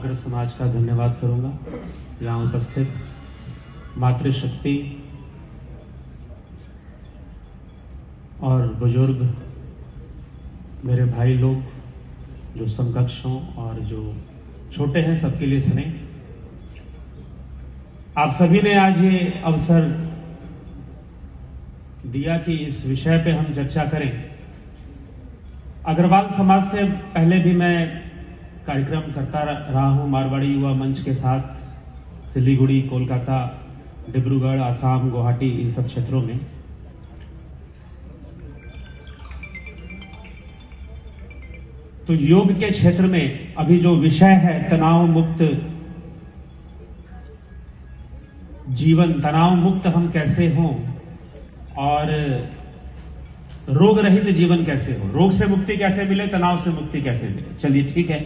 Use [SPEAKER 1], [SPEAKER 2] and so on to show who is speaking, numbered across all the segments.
[SPEAKER 1] नागर समाज का धन्यवाद करूंगा। यहाँ उपस्थित मातृशक्ति और बुजुर्ग मेरे भाई लोग जो समकक्ष हों और जो छोटे हैं, सबके लिए स्नेह। आप सभी ने आज ये अवसर दिया कि इस विषय पे हम चर्चा करें। अग्रवाल समाज से पहले भी मैं कार्यक्रम करता रहा हूं मारवाड़ी युवा मंच के साथ, सिलीगुड़ी, कोलकाता, डिब्रूगढ़, आसाम, गुवाहाटी, इन सब क्षेत्रों में। तो योग के क्षेत्र में अभी जो विषय है तनाव मुक्त जीवन, तनाव मुक्त हम कैसे हों और रोग रहित जीवन कैसे हो, रोग से मुक्ति कैसे मिले, तनाव से मुक्ति कैसे मिले। चलिए ठीक है,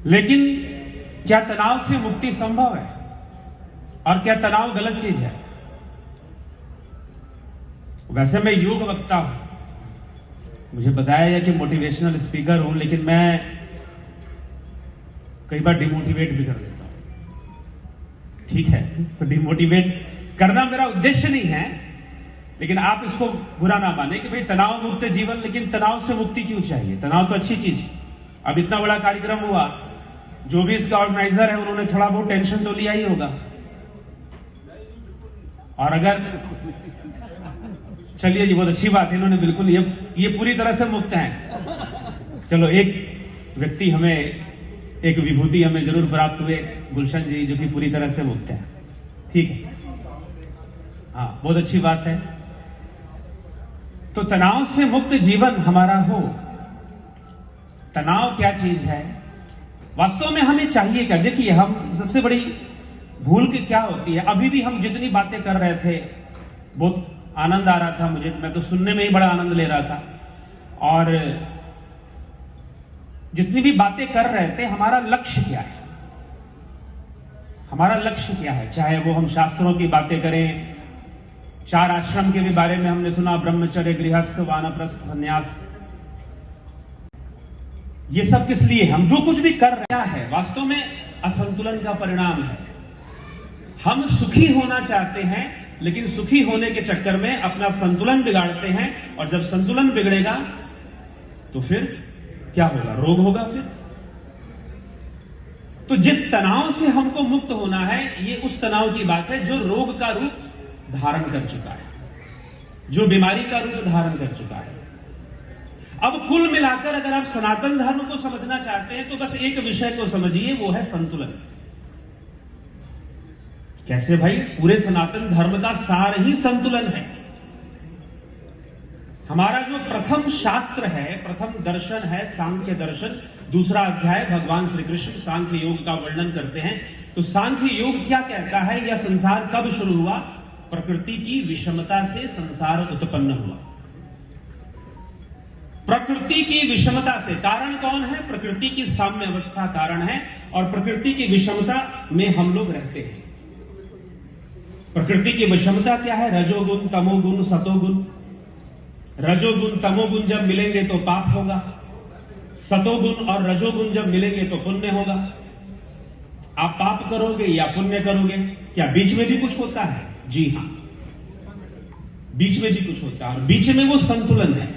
[SPEAKER 1] लेकिन क्या तनाव से मुक्ति संभव है और क्या तनाव गलत चीज है? वैसे मैं योग वक्ता हूं, मुझे बताया गया कि मोटिवेशनल स्पीकर हूं, लेकिन मैं कई बार डिमोटिवेट भी कर देता हूं। ठीक है, तो डिमोटिवेट करना मेरा उद्देश्य नहीं है, लेकिन आप इसको बुरा ना माने कि भाई तनाव मुक्त जीवन, लेकिन तनाव से मुक्ति क्यों चाहिए? तनाव तो अच्छी चीज है। अब इतना बड़ा कार्यक्रम हुआ, जो भी इसका ऑर्गेनाइजर है उन्होंने थोड़ा बहुत टेंशन तो लिया ही होगा। और अगर चलिए जी, बहुत अच्छी बात है, इन्होंने बिल्कुल ये पूरी तरह से मुक्त हैं। चलो, एक व्यक्ति हमें, एक विभूति हमें जरूर प्राप्त हुए, गुलशन जी, जो कि पूरी तरह से मुक्त है। ठीक है, हाँ, बहुत अच्छी बात है। तो तनाव से मुक्त जीवन हमारा हो। तनाव क्या चीज है वास्तव में, हमें चाहिए क्या? देखिए, हम सबसे बड़ी भूल की क्या होती है, अभी भी हम जितनी बातें कर रहे थे बहुत आनंद आ रहा था मुझे, मैं तो सुनने में ही बड़ा आनंद ले रहा था। और जितनी भी बातें कर रहे थे, हमारा लक्ष्य क्या है? हमारा लक्ष्य क्या है? चाहे वो हम शास्त्रों की बातें करें, 4 आश्रम के भी बारे में हमने सुना, ब्रह्मचर्य, गृहस्थ, वानप्रस्थ, संन्यास। ये सब किस लिए? हम जो कुछ भी कर रहे हैं वास्तव में असंतुलन का परिणाम है। हम सुखी होना चाहते हैं, लेकिन सुखी होने के चक्कर में अपना संतुलन बिगाड़ते हैं, और जब संतुलन बिगड़ेगा तो फिर क्या होगा? रोग होगा। फिर तो जिस तनाव से हमको मुक्त होना है, ये उस तनाव की बात है जो रोग का रूप धारण कर चुका है, जो बीमारी का रूप धारण कर चुका है। अब कुल मिलाकर अगर आप सनातन धर्म को समझना चाहते हैं तो बस एक विषय को समझिए, वो है संतुलन। कैसे भाई? पूरे सनातन धर्म का सार ही संतुलन है। हमारा जो प्रथम शास्त्र है, प्रथम दर्शन है सांख्य दर्शन, दूसरा अध्याय भगवान श्री कृष्ण सांख्य योग का वर्णन करते हैं। तो सांख्य योग क्या कहता है? यह संसार कब शुरू हुआ? प्रकृति की विषमता से संसार उत्पन्न हुआ। प्रकृति की विषमता से। कारण कौन है? प्रकृति की साम्य अवस्था कारण है, और प्रकृति की विषमता में हम लोग रहते हैं। प्रकृति की विषमता क्या है? रजोगुण, तमोगुण, सतोगुण। रजोगुण तमोगुण जब मिलेंगे तो पाप होगा, सतोगुण और रजोगुण जब मिलेंगे तो पुण्य होगा। आप पाप करोगे या पुण्य करोगे, क्या बीच में भी कुछ होता है? जी हां, बीच में भी कुछ होता है, और बीच में वो संतुलन है।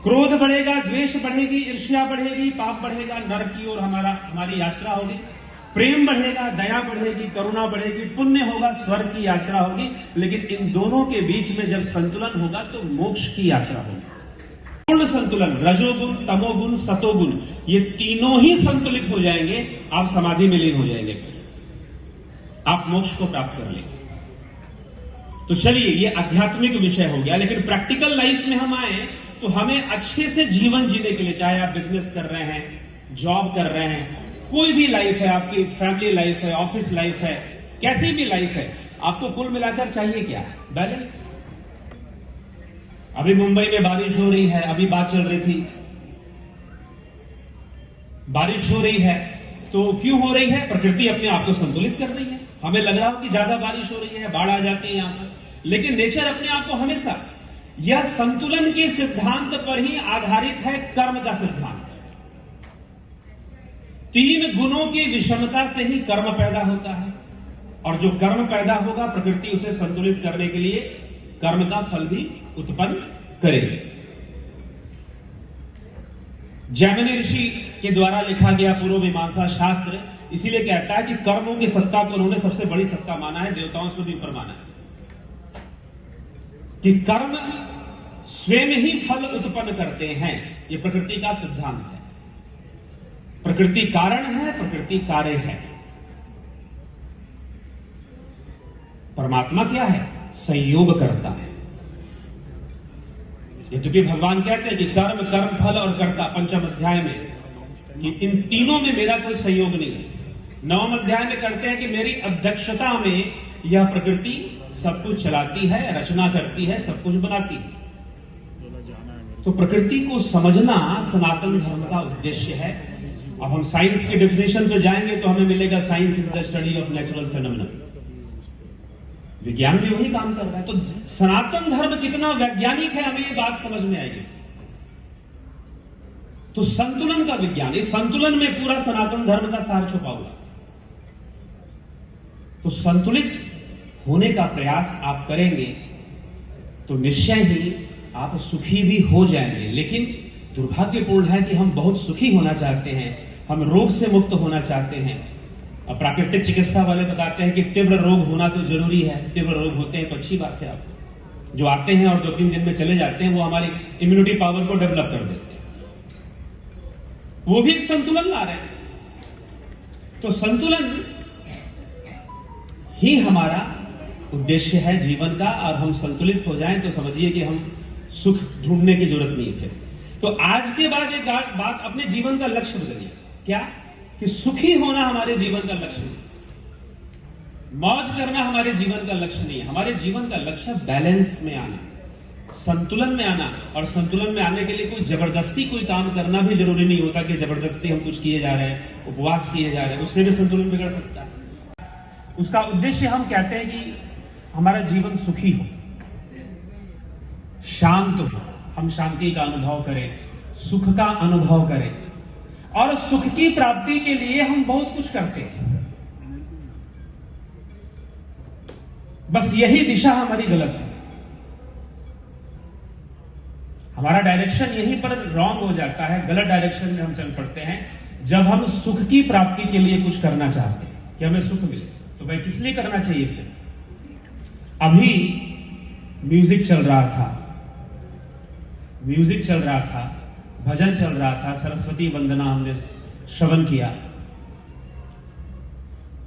[SPEAKER 1] क्रोध बढ़ेगा, द्वेष बढ़ेगी, ईर्ष्या बढ़ेगी, पाप बढ़ेगा, नरक की ओर हमारी यात्रा होगी। प्रेम बढ़ेगा, दया बढ़ेगी, करुणा बढ़ेगी, पुण्य होगा, स्वर्ग की यात्रा होगी। लेकिन इन दोनों के बीच में जब संतुलन होगा तो मोक्ष की यात्रा होगी। पूर्ण संतुलन, रजोगुण, तमोगुण, सतोगुण, ये तीनों ही संतुलित हो जाएंगे, आप समाधि में लीन हो जाएंगे, फिर आप मोक्ष को प्राप्त कर लेंगे। तो चलिए, ये आध्यात्मिक विषय हो गया, लेकिन प्रैक्टिकल लाइफ में हम आए तो हमें अच्छे से जीवन जीने के लिए, चाहे आप बिजनेस कर रहे हैं, जॉब कर रहे हैं, कोई भी लाइफ है, आपकी फैमिली लाइफ है, ऑफिस लाइफ है, कैसी भी लाइफ है, आपको कुल मिलाकर चाहिए क्या? बैलेंस। अभी मुंबई में बारिश हो रही है, अभी बात चल रही थी, बारिश हो रही है तो क्यों हो रही है? प्रकृति अपने आप को संतुलित कर रही है। हमें लग रहा हो कि ज्यादा बारिश हो रही है, बाढ़ आ जाती है यहां पर, लेकिन नेचर अपने आप को हमेशा, यह संतुलन के सिद्धांत पर ही आधारित है, कर्म का सिद्धांत। तीन गुणों की विषमता से ही कर्म पैदा होता है, और जो कर्म पैदा होगा प्रकृति उसे संतुलित करने के लिए कर्म का फल भी उत्पन्न करेगी। जैमिनी ऋषि के द्वारा लिखा गया पूर्व मीमांसा शास्त्र इसीलिए कहता है कि कर्मों की सत्ता को उन्होंने सबसे बड़ी सत्ता माना है, देवताओं से भी ऊपर माना है, कि कर्म स्वयं ही फल उत्पन्न करते हैं। यह प्रकृति का सिद्धांत है। प्रकृति कारण है, प्रकृति कार्य है। परमात्मा क्या है? संयोग करता है। यद्यपि भगवान कहते हैं कि कर्म, कर्म फल और कर्ता, पंचम अध्याय में, कि इन तीनों में मेरा कोई संयोग नहीं है। नवम अध्याय में करते हैं कि मेरी अध्यक्षता में यह प्रकृति सब कुछ चलाती है, रचना करती है, सब कुछ बनाती है। तो प्रकृति को समझना सनातन धर्म का उद्देश्य है। अब हम साइंस की डेफिनेशन पे जाएंगे तो हमें मिलेगा science is the study of natural phenomena. विज्ञान भी वही काम कर रहा है। तो सनातन धर्म कितना वैज्ञानिक है, हमें ये बात समझ में आएगी। तो संतुलन का विज्ञान, इस संतुलन में पूरा सनातन धर्म का सार छुपा हुआ। तो संतुलित होने का प्रयास आप करेंगे तो निश्चय ही आप सुखी भी हो जाएंगे। लेकिन दुर्भाग्यपूर्ण है कि हम बहुत सुखी होना चाहते हैं, हम रोग से मुक्त होना चाहते हैं। अब प्राकृतिक चिकित्सा वाले बताते हैं कि तीव्र रोग होना तो जरूरी है। तीव्र रोग होते हैं तो अच्छी बात है। आप जो आते हैं और 2-3 दिन में चले जाते हैं, वो हमारी इम्यूनिटी पावर को डेवलप कर देते हैं। वो भी एक संतुलन ला रहे हैं। तो संतुलन ही हमारा उद्देश्य है जीवन का, और हम संतुलित हो जाएं तो समझिए कि हम सुख ढूंढने की जरूरत नहीं है। तो आज के बाद एक बात, अपने जीवन का लक्ष्य बदलिए। क्या? कि सुखी होना हमारे जीवन का लक्ष्य नहीं, मौज करना हमारे जीवन का लक्ष्य नहीं है। हमारे जीवन का लक्ष्य बैलेंस में आना, संतुलन में आना। और संतुलन में आने के लिए कोई जबरदस्ती कोई काम करना भी जरूरी नहीं होता कि जबरदस्ती हम कुछ किए जा रहे हैं, उपवास किए जा रहे हैं, उससे भी संतुलन बिगड़ सकता है। उसका उद्देश्य हम कहते हैं कि हमारा जीवन सुखी हो, शांत हो, हम शांति का अनुभव करें, सुख का अनुभव करें। और सुख की प्राप्ति के लिए हम बहुत कुछ करते हैं, बस यही दिशा हमारी गलत है। हमारा डायरेक्शन यहीं पर रॉन्ग हो जाता है, गलत डायरेक्शन में हम चल पड़ते हैं जब हम सुख की प्राप्ति के लिए कुछ करना चाहते हैं कि हमें सुख मिले। तो भाई किस लिए करना चाहिए फिर? अभी म्यूजिक चल रहा था, भजन चल रहा था, सरस्वती वंदना हमने श्रवण किया।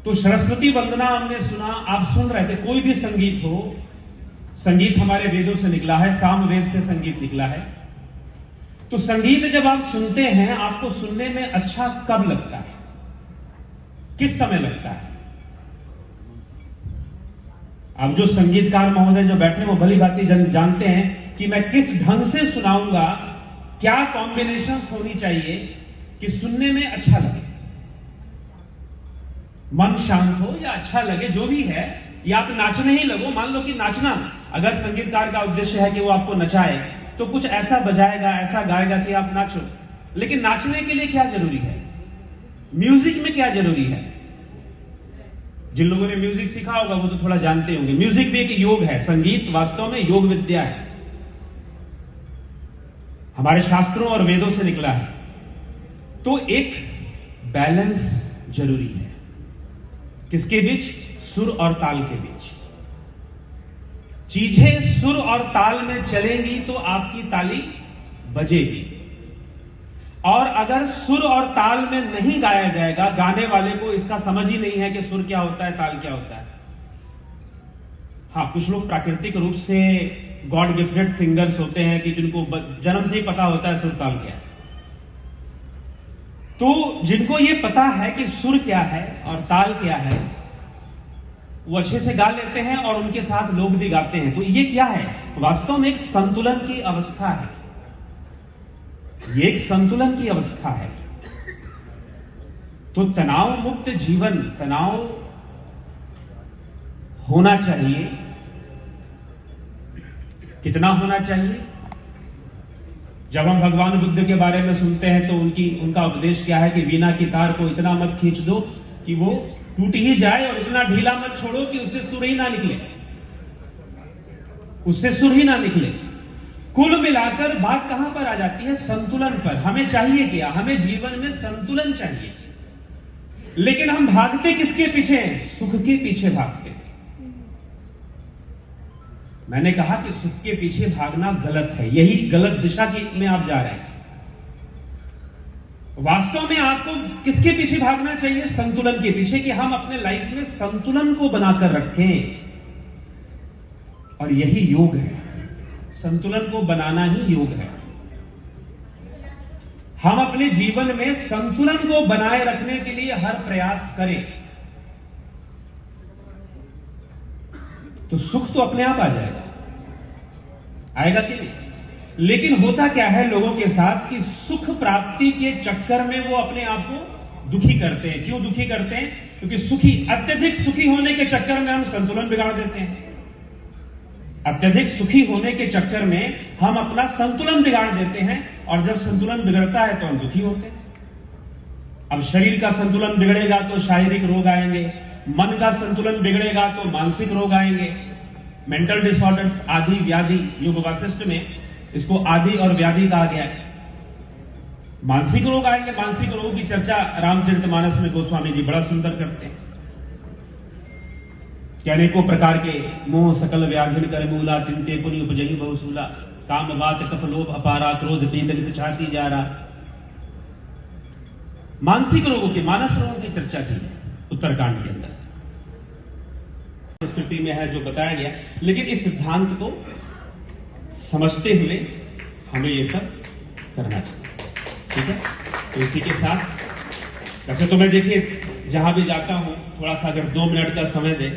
[SPEAKER 1] तो सरस्वती वंदना हमने सुना, आप सुन रहे थे। कोई भी संगीत हो, संगीत हमारे वेदों से निकला है, सामवेद से संगीत निकला है। तो संगीत जब आप सुनते हैं, आपको सुनने में अच्छा कब लगता है? किस समय लगता है? अब जो संगीतकार महोदय जो बैठे हैं वो भली भांति जानते हैं कि मैं किस ढंग से सुनाऊंगा, क्या कॉम्बिनेशंस होनी चाहिए कि सुनने में अच्छा लगे, मन शांत हो या अच्छा लगे, जो भी है, या आप नाचने ही लगो। मान लो कि नाचना, अगर संगीतकार का उद्देश्य है कि वो आपको नचाए, तो कुछ ऐसा बजाएगा, ऐसा गाएगा कि आप नाचो। लेकिन नाचने के लिए क्या जरूरी है? म्यूजिक में क्या जरूरी है? जिन लोगों ने म्यूजिक सीखा होगा वो तो थोड़ा जानते होंगे। म्यूजिक भी एक योग है, संगीत वास्तव में योग विद्या है, हमारे शास्त्रों और वेदों से निकला है। तो एक बैलेंस जरूरी है। किसके बीच? सुर और ताल के बीच। चीजें सुर और ताल में चलेंगी तो आपकी ताली बजेगी। और अगर सुर और ताल में नहीं गाया जाएगा, गाने वाले को इसका समझ ही नहीं है कि सुर क्या होता है, ताल क्या होता है। हाँ, कुछ लोग प्राकृतिक रूप से गॉड गिफ्टेड सिंगर्स होते हैं कि जिनको जन्म से ही पता होता है सुर ताल क्या है। तो जिनको ये पता है कि सुर क्या है और ताल क्या है, वो अच्छे से गा लेते हैं और उनके साथ लोग भी गाते हैं। तो ये क्या है? वास्तव में एक संतुलन की अवस्था है। ये एक संतुलन की अवस्था है। तो तनाव मुक्त जीवन, तनाव होना चाहिए। कितना होना चाहिए? जब हम भगवान बुद्ध के बारे में सुनते हैं तो उनका उपदेश क्या है कि वीणा की तार को इतना मत खींच दो कि वो टूट ही जाए और इतना ढीला मत छोड़ो कि उससे सुर ही ना निकले, उससे सुर ही ना निकले। कुल मिलाकर बात कहां पर आ जाती है? संतुलन पर। हमें चाहिए क्या? हमें जीवन में संतुलन चाहिए। लेकिन हम भागते किसके पीछे हैं? सुख के पीछे भागते हैं। मैंने कहा कि सुख के पीछे भागना गलत है, यही गलत दिशा में आप जा रहे हैं। वास्तव में आपको किसके पीछे भागना चाहिए? संतुलन के पीछे, कि हम अपने लाइफ में संतुलन को बनाकर रखें। और यही योग है, संतुलन को बनाना ही योग है। हम अपने जीवन में संतुलन को बनाए रखने के लिए हर प्रयास करें तो सुख तो अपने आप आ जाएगा, आएगा कि नहीं? लेकिन होता क्या है लोगों के साथ कि सुख प्राप्ति के चक्कर में वो अपने आप को दुखी करते हैं। क्यों दुखी करते हैं? क्योंकि अत्यधिक सुखी होने के चक्कर में हम संतुलन बिगाड़ देते हैं। अत्यधिक सुखी होने के चक्कर में हम अपना संतुलन बिगाड़ देते हैं, और जब संतुलन बिगड़ता है तो हम दुखी होते हैं। अब शरीर का संतुलन बिगड़ेगा तो शारीरिक रोग आएंगे, मन का संतुलन बिगड़ेगा तो मानसिक रोग आएंगे, मेंटल डिसऑर्डर्स, आदि व्याधि। योग वासिष्ठ में इसको आदि और व्याधि कहा गया है। मानसिक रोग आएंगे। मानसिक रोगों की चर्चा रामचरितमानस में गोस्वामी जी बड़ा सुंदर करते हैं कि अनेकों प्रकार के मोह सकल व्याधिन कर मूला, तिनते पुनि उपजई बहुसूला, काम बात कफ लोभ अपारा, क्रोध पीत छाती जा रहा। मानसिक रोगों के, मानस रोगों की चर्चा की उत्तरकांड के अंदर, संस्कृति में है जो बताया गया। लेकिन इस सिद्धांत को समझते हुए हमें ये सब करना चाहिए, ठीक है? तो इसी के साथ वैसे तो मैं देखिए जहां भी जाता हूं, थोड़ा सा अगर 2 मिनट का समय दे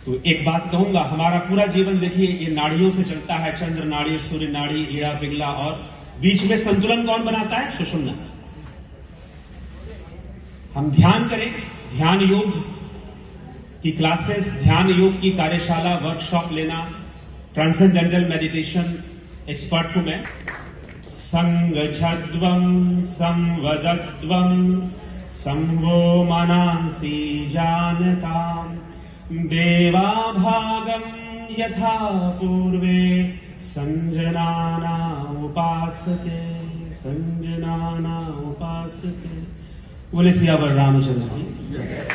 [SPEAKER 1] तो एक बात कहूंगा। हमारा पूरा जीवन देखिए ये नाड़ियों से चलता है, चंद्र नाड़ी, सूर्य नाड़ी, ईड़ा पिघला, और बीच में संतुलन कौन बनाता है? सुषुम्ना। हम ध्यान करें, ध्यान योग की क्लासेस, ध्यान योग की कार्यशाला, वर्कशॉप लेना, ट्रांसेंडेंटल मेडिटेशन एक्सपर्ट हूं मैं। संगच्छध्वं संवदध्वं संवो मनांसि जानताम् देवाभागं यथा पूर्वे संजनाना उपासते, संजनाना उपासते। बोले सियावर रामचंद्र की जय।